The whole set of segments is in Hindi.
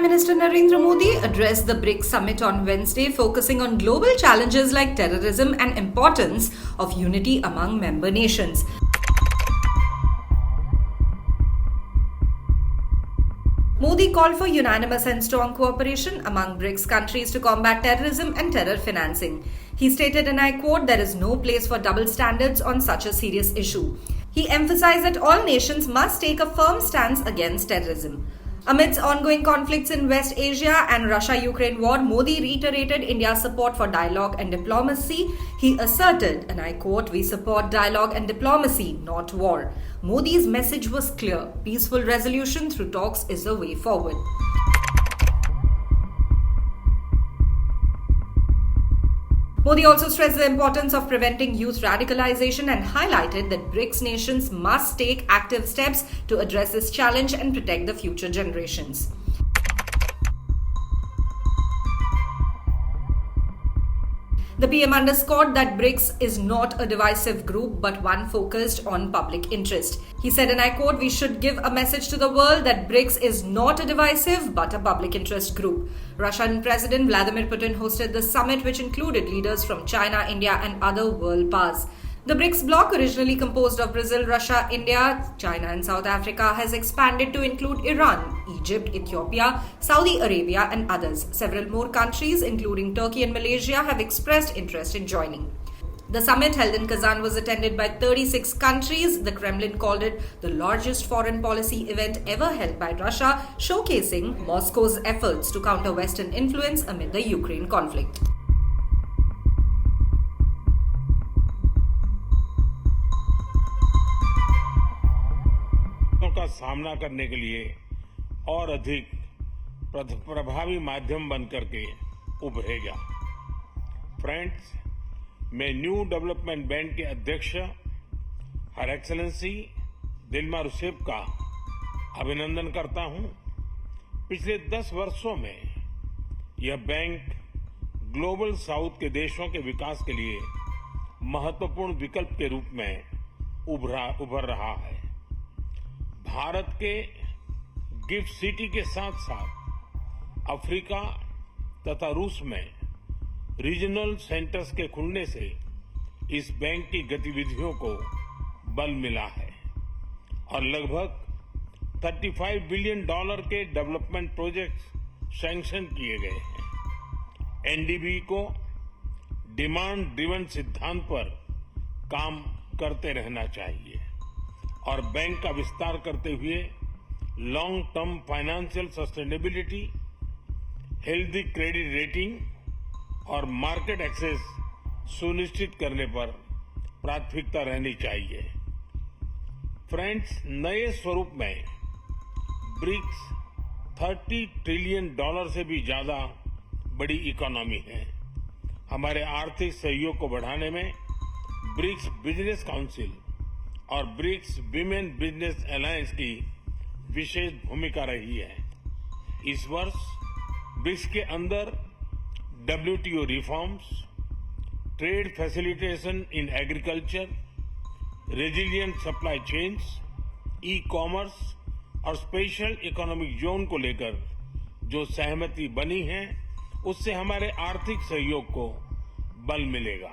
Minister Narendra Modi addressed the BRICS summit on Wednesday, focusing on global challenges like terrorism and importance of unity among member nations. Modi called for unanimous and strong cooperation among BRICS countries to combat terrorism and terror financing. He stated, and I quote, "There is no place for double standards on such a serious issue." He emphasized that all nations must take a firm stance against terrorism. Amidst ongoing conflicts in West Asia and Russia-Ukraine war, Modi reiterated India's support for dialogue and diplomacy. He asserted, and I quote, "We support dialogue and diplomacy, not war." Modi's message was clear. Peaceful resolution through talks is the way forward. Modi also stressed the importance of preventing youth radicalization and highlighted that BRICS nations must take active steps to address this challenge and protect the future generations. The PM underscored that BRICS is not a divisive group but one focused on public interest. He said, and I quote, "We should give a message to the world that BRICS is not a divisive but a public interest group." Russian President Vladimir Putin hosted the summit, which included leaders from China, India and other world powers. The BRICS bloc, originally composed of Brazil, Russia, India, China and South Africa, has expanded to include Iran, Egypt, Ethiopia, Saudi Arabia and others. Several more countries, including Turkey and Malaysia, have expressed interest in joining. The summit, held in Kazan, was attended by 36 countries. The Kremlin called it the largest foreign policy event ever held by Russia, showcasing Moscow's efforts to counter Western influence amid the Ukraine conflict. का सामना करने के लिए और अधिक प्रभावी माध्यम बनकर के उभरेगा। फ्रेंड्स, मैं न्यू डेवलपमेंट बैंक के अध्यक्ष हर एक्सेलेंसी दिल्मा रूसेफ का अभिनंदन करता हूं। पिछले 10 वर्षों में यह बैंक ग्लोबल साउथ के देशों के विकास के लिए महत्वपूर्ण विकल्प के रूप में उभर रहा है। भारत के गिफ्ट सिटी के साथ साथ अफ्रीका तथा रूस में रीजनल सेंटर्स के खुलने से इस बैंक की गतिविधियों को बल मिला है और लगभग $35 बिलियन के डेवलपमेंट प्रोजेक्ट्स सैंक्शन किए गए हैं। एनडीबी को डिमांड ड्रिवन सिद्धांत पर काम करते रहना चाहिए और बैंक का विस्तार करते हुए long term financial sustainability, healthy credit rating और मार्केट एक्सेस सुनिश्चित करने पर प्राथमिकता रहनी चाहिए। फ्रेंड्स, नए स्वरूप में ब्रिक्स $30 ट्रिलियन से भी ज्यादा बड़ी इकोनॉमी है। हमारे आर्थिक सहयोग को बढ़ाने में ब्रिक्स बिजनेस काउंसिल और ब्रिक्स विमेन बिजनेस अलायंस की विशेष भूमिका रही है। इस वर्ष ब्रिक्स के अंदर WTO reforms, trade facilitation in agriculture, resilient supply chains, e commerce और स्पेशल इकोनॉमिक जोन को लेकर जो सहमति बनी है, उससे हमारे आर्थिक सहयोग को बल मिलेगा।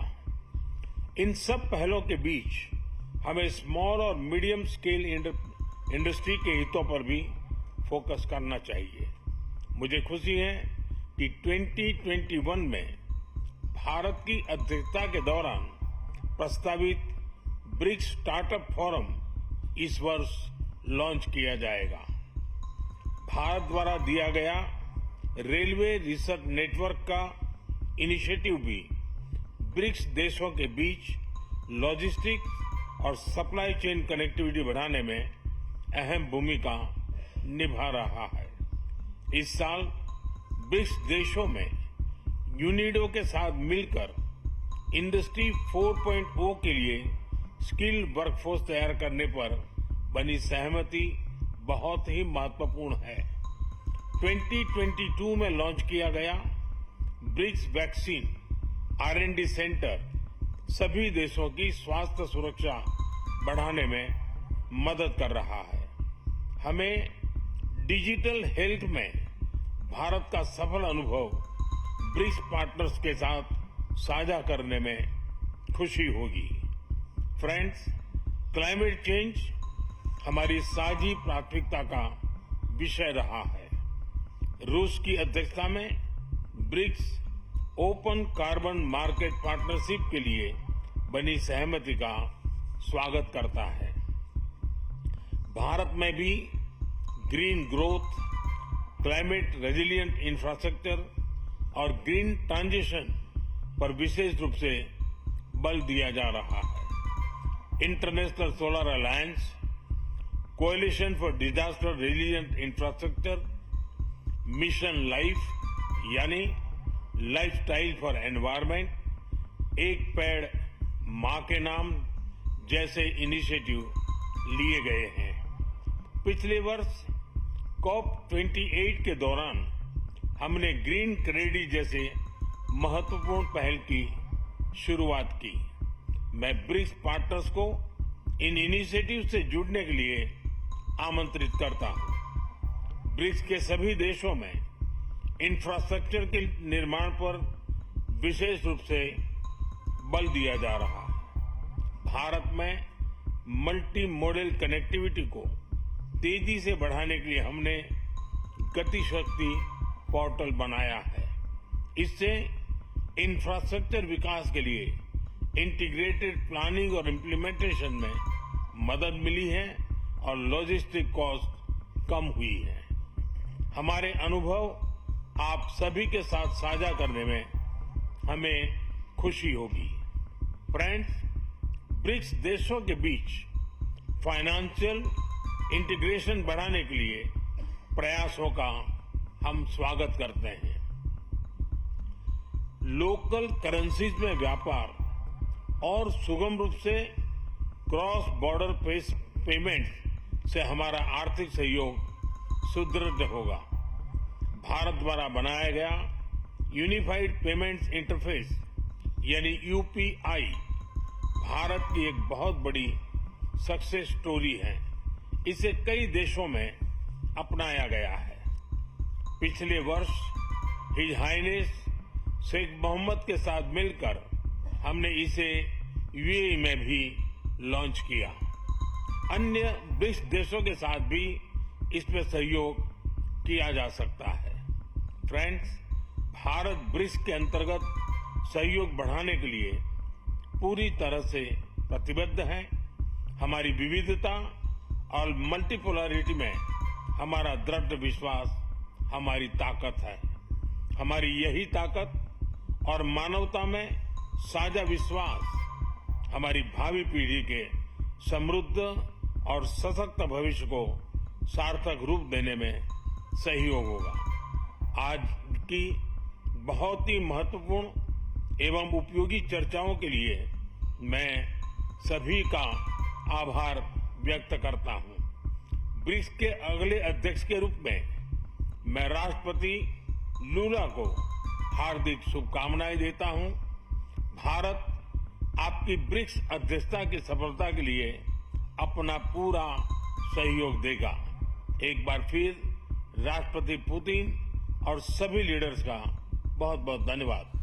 इन सब पहलों के बीच हमें स्मॉल और मीडियम स्केल इंडस्ट्री के हितों पर भी फोकस करना चाहिए। मुझे खुशी है कि 2021 में भारत की अध्यक्षता के दौरान प्रस्तावित ब्रिक्स स्टार्टअप फोरम इस वर्ष लॉन्च किया जाएगा। भारत द्वारा दिया गया रेलवे रिसर्च नेटवर्क का इनिशिएटिव भी ब्रिक्स देशों के बीच लॉजिस्टिक्स और सप्लाई चेन कनेक्टिविटी बढ़ाने में अहम भूमिका निभा रहा है। इस साल ब्रिक्स देशों में यूनिडो के साथ मिलकर इंडस्ट्री 4.0 के लिए स्किल्ड वर्कफोर्स तैयार करने पर बनी सहमति बहुत ही महत्वपूर्ण है। 2022 में लॉन्च किया गया ब्रिक्स वैक्सीन R&D सेंटर सभी देशों की स्वास्थ्य सुरक्षा बढ़ाने में मदद कर रहा है। हमें डिजिटल हेल्थ में भारत का सफल अनुभव ब्रिक्स पार्टनर्स के साथ साझा करने में खुशी होगी। फ्रेंड्स, क्लाइमेट चेंज हमारी साझी प्राथमिकता का विषय रहा है। रूस की अध्यक्षता में BRICS open carbon market partnership के लिए बनी सहमति का स्वागत करता है। भारत में भी green growth, climate resilient infrastructure और ग्रीन ट्रांजिशन पर विशेष रूप से बल दिया जा रहा है। International solar alliance, coalition for disaster resilient infrastructure, mission life यानी लाइफस्टाइल फॉर एनवायरमेंट, एक पेड़ मां के नाम जैसे इनिशिएटिव लिए गए हैं। पिछले वर्ष COP28 के दौरान हमने ग्रीन क्रेडिट जैसे महत्वपूर्ण पहल की शुरुआत की। मैं ब्रिक्स पार्टनर्स को इन इनिशिएटिव से जुड़ने के लिए आमंत्रित करता हूं। ब्रिक्स के सभी देशों में इंफ्रास्ट्रक्चर के निर्माण पर विशेष रूप से बल दिया जा रहा है। भारत में मल्टी मॉडल कनेक्टिविटी को तेजी से बढ़ाने के लिए हमने गति शक्ति पोर्टल बनाया है। इससे इंफ्रास्ट्रक्चर विकास के लिए इंटीग्रेटेड प्लानिंग और इम्प्लीमेंटेशन में मदद मिली है और लॉजिस्टिक कॉस्ट कम हुई है। हमारे अनुभव आप सभी के साथ साझा करने में हमें खुशी होगी। फ्रेंड्स, ब्रिक्स देशों के बीच फाइनेंशियल इंटीग्रेशन बढ़ाने के लिए प्रयासों का हम स्वागत करते हैं। लोकल करेंसीज में व्यापार और सुगम रूप से क्रॉस बॉर्डर पेमेंट से हमारा आर्थिक सहयोग सुदृढ़ होगा। भारत द्वारा बनाया गया यूनिफाइड पेमेंट्स इंटरफेस यानी यूपीआई भारत की एक बहुत बड़ी सक्सेस स्टोरी है। इसे कई देशों में अपनाया गया है। पिछले वर्ष हिज हाइनेस शेख मोहम्मद के साथ मिलकर हमने इसे यूएई में भी लॉन्च किया। अन्य ब्रिक्स देशों के साथ भी इसमें सहयोग किया जा सकता है। फ्रेंड्स, भारत ब्रिक्स के अंतर्गत सहयोग बढ़ाने के लिए पूरी तरह से प्रतिबद्ध है। हमारी विविधता और मल्टीपोलरिटी में हमारा दृढ़ विश्वास हमारी ताकत है। हमारी यही ताकत और मानवता में साझा विश्वास हमारी भावी पीढ़ी के समृद्ध और सशक्त भविष्य को सार्थक रूप देने में सहयोग होगा। आज की बहुत ही महत्वपूर्ण एवं उपयोगी चर्चाओं के लिए मैं सभी का आभार व्यक्त करता हूं। ब्रिक्स के अगले अध्यक्ष के रूप में मैं राष्ट्रपति लूला को हार्दिक शुभकामनाएं देता हूं। भारत आपकी ब्रिक्स अध्यक्षता की सफलता के लिए अपना पूरा सहयोग देगा। एक बार फिर राष्ट्रपति पुतिन और सभी लीडर्स का बहुत बहुत धन्यवाद।